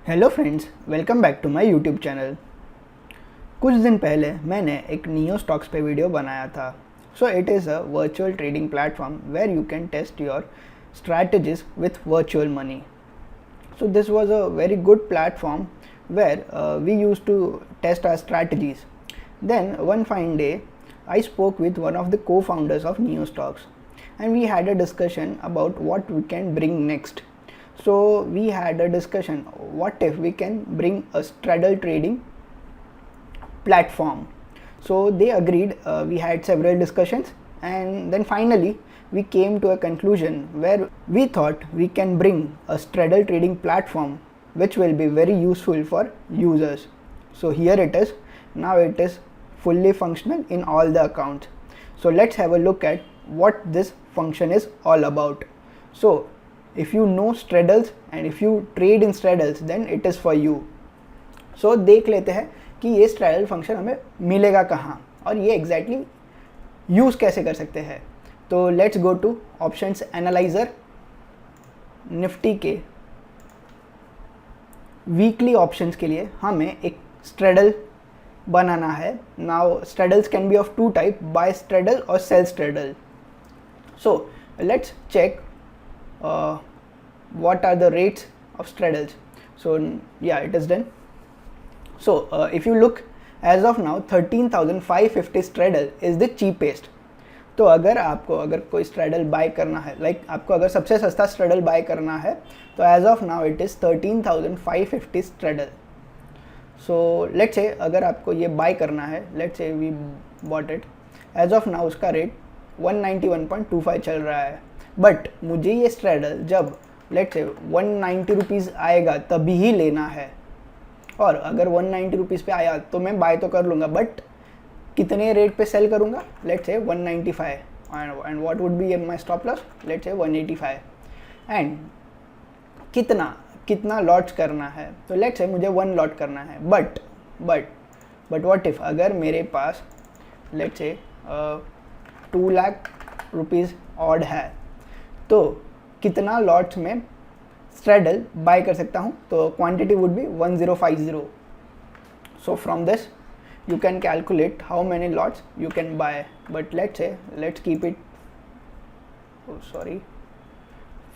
Hello friends, welcome back to my YouTube channel. कुछ दिन पहले मैंने एक नियो स्टॉक्स पे वीडियो बनाया था। So it is a virtual trading platform where you can test your strategies with virtual money. So this was a very good platform where we used to test our strategies. Then one fine day, I spoke with one of the co-founders of NeoStocks, and we had a discussion about what we can bring next. So we had a discussion, what if we can bring a straddle trading platform. So they agreed. We had several discussions, and then finally we came to a conclusion where we thought we can bring a straddle trading platform which will be very useful for users. So here it is. Now it is fully functional in all the accounts. So let's have a look at what this function is all about. So if you know straddles and if you trade in straddles, then it is for you. So देख लेते हैं कि ये straddle function हमें मिलेगा कहाँ और ये एग्जैक्टली यूज़ कैसे कर सकते हैं. तो let's go to options analyser. Nifty के वीकली ऑप्शंस के लिए हमें एक स्ट्रेडल बनाना है. Now straddles can be of two type, buy straddle और sell straddle. So let's check what are the rates of straddles. So yeah, it is done. So if you look, as of now 13,550 straddle is the cheapest. तो अगर कोई straddle bye करना है, आपको अगर सबसे सस्ता स्ट्रेडल बाय करना है, तो as of now it is 13,550 straddle. So let's say अगर आपको ये बाय करना है, let's say we bought it, as of now उसका रेट 191.25 चल रहा है. बट मुझे ये स्ट्रेडल जब लेट्स से 190 रुपीज़ आएगा तभी ही लेना है. और अगर 190 रुपीज़ पे आया तो मैं बाय तो कर लूँगा, बट कितने रेट पे सेल करूँगा? Let's say 195, and what would be my stop loss? Let's say 185. And कितना लॉट्स करना है? तो लेट्स से मुझे 1 लॉट करना है. बट व्हाट इफ़ अगर मेरे पास let's say 2 lakh rupees odd है, तो कितना लॉट्स में स्ट्रेडल बाय कर सकता हूँ? तो quantity would be 1050. So from this you can calculate how many lots you can buy. But let's keep it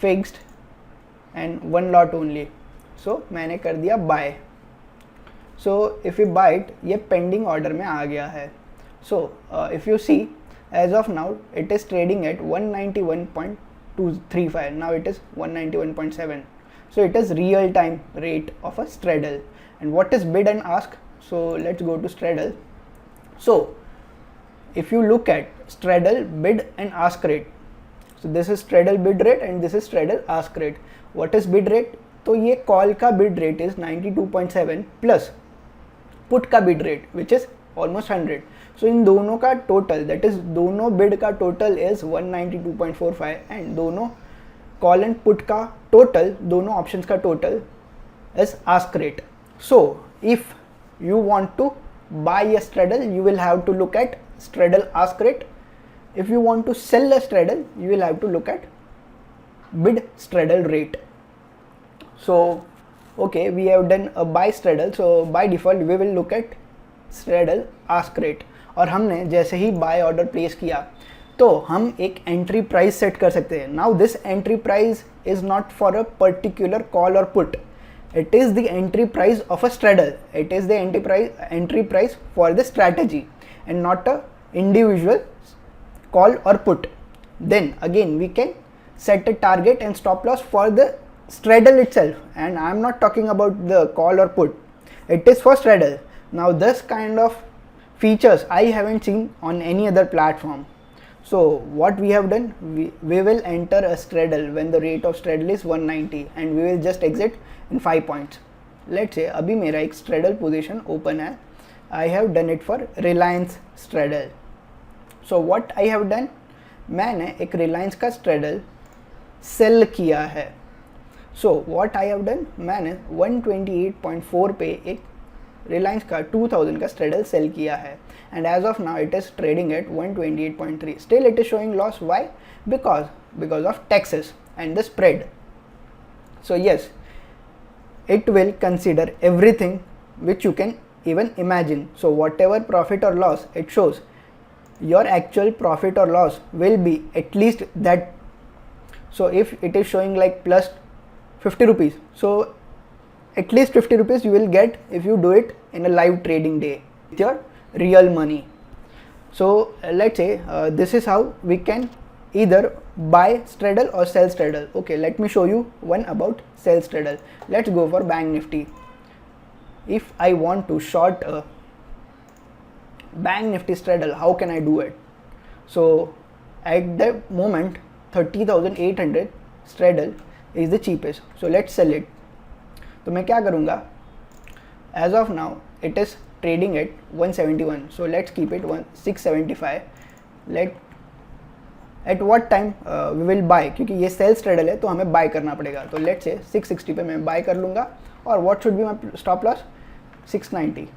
fixed and 1 lot only. So मैंने कर दिया buy. So if you buy it, ये pending order में आ गया है. So if you see, as of now it is trading at 191.235. now it is 191.7. so it is real time rate of a straddle. And what is bid and ask? So let's go to straddle. So if you look at straddle bid and ask rate, so this is straddle bid rate and this is straddle ask rate. What is bid rate? तो ये call का bid rate is 92.7 plus put का bid rate which is almost 100. So इन दोनों का total, that is दोनों bid का total is 192.45 and दोनों call and put का total, दोनों options का total is ask rate. So if you want to buy a straddle, you will have to look at straddle ask rate. If you want to sell a straddle, you will have to look at bid straddle rate. So okay, we have done a buy straddle, so by default we will look at straddle ask rate. और हमने जैसे ही by order place किया तो हम एक entry price set कर सकते हैं. Now this entry price is not for a particular call और put. It is the entry price of a straddle. It is the entry price for the strategy and not a individual call or put. Then again we can set a target and stop loss for the straddle itself, and I am not talking about the call or put. It is for straddle. Now this kind of features I haven't seen on any other platform. So what we have done, we will enter a straddle when the rate of straddle is 190 and we will just exit in 5 points. Let's say अभी मेरा एक straddle position open है. I have done it for Reliance straddle. So what I have done, मैंने एक Reliance का straddle sell किया है. So what I have done, मैंने 128.4 पे एक रिलायंस का 2000 का स्ट्रेडल सेल किया है, and as of now it is trading at 128.3. Still it is showing loss. Why? Because of taxes and the spread. So yes, it will consider everything which you can even imagine. So whatever profit or loss it shows, your actual profit or loss will be at least that. So if it is showing like plus 50 rupees, so at least 50 rupees you will get if you do it in a live trading day with your real money. So let's say this is how we can either buy straddle or sell straddle. Okay, let me show you one about sell straddle. Let's go for Bank Nifty. If I want to short a Bank Nifty straddle, how can I do it? So at the moment 30,800 straddle is the cheapest, so let's sell it. तो मैं क्या करूँगा, as of now it is trading at 171, so let's keep it 675. let at what time we will buy, क्योंकि ये cell straddle है तो हमें bye करना पड़ेगा. तो लेट्स से 660 पे मैं बाय कर लूँगा. और what should be my stop loss, 690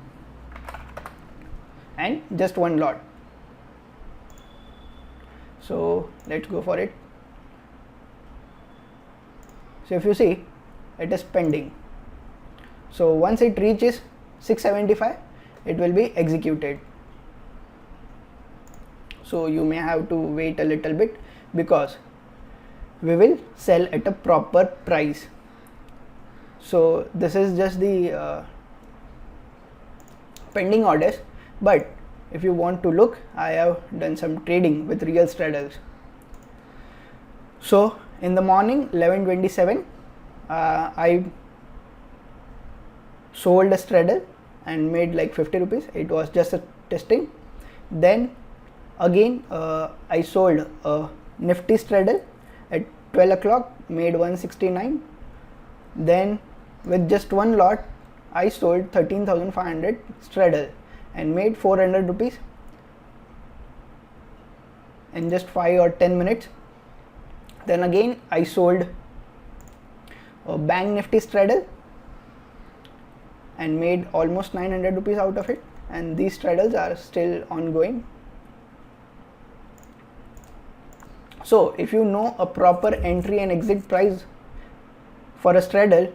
and just one lot. So let's go for it. So if you see, it is pending. So once it reaches 675, it will be executed. So you may have to wait a little bit because we will sell at a proper price. So this is just the pending orders, but if you want to look, I have done some trading with real straddles. So in the morning 11:27 I sold a straddle and made like 50 rupees. It was just a testing. Then again I sold a Nifty straddle at 12 o'clock, made 169. Then with just one lot I sold 13,500 straddle and made 400 rupees in just 5 or 10 minutes. Then again I sold a Bank Nifty straddle and made almost 900 rupees out of it, and these straddles are still ongoing. So if you know a proper entry and exit price for a straddle,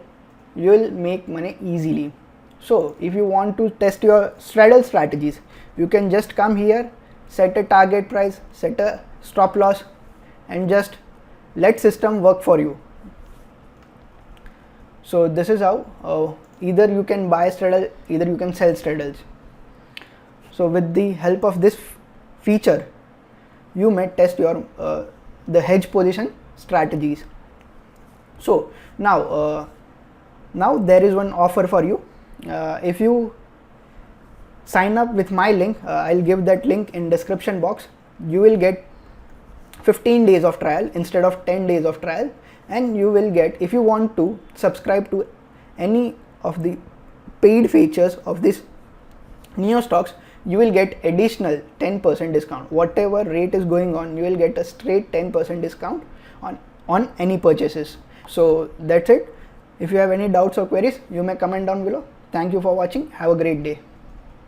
you will make money easily. So if you want to test your straddle strategies, you can just come here, set a target price, set a stop loss, and just let system work for you. So this is how either you can buy straddle, either you can sell straddles. So with the help of this feature, you may test your the hedge position strategies. So now there is one offer for you. If you sign up with my link, I'll give that link in description box. You will get 15 days of trial instead of 10 days of trial, and you will get, if you want to subscribe to any of the paid features of this Neo stocks, you will get additional 10% discount. Whatever rate is going on, you will get a straight 10% discount on any purchases. So that's it. If you have any doubts or queries, you may comment down below. Thank you for watching. Have a great day.